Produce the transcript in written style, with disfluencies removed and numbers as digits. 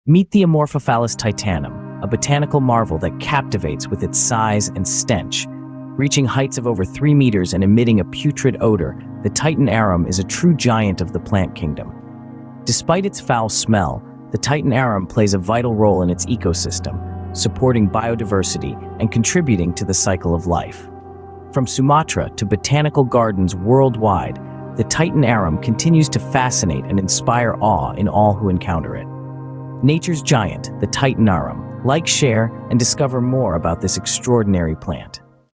Meet the Amorphophallus titanum, a botanical marvel that captivates with its size and stench. Reaching heights of over 3 meters and emitting a putrid odor, the Titan Arum is a true giant of the plant kingdom. Despite its foul smell, the Titan Arum plays a vital role in its ecosystem, supporting biodiversity and contributing to the cycle of life. From Sumatra to botanical gardens worldwide, the Titan Arum continues to fascinate and inspire awe in all who encounter it. Nature's giant, the Titan Arum. Like, share, and discover more about this extraordinary plant.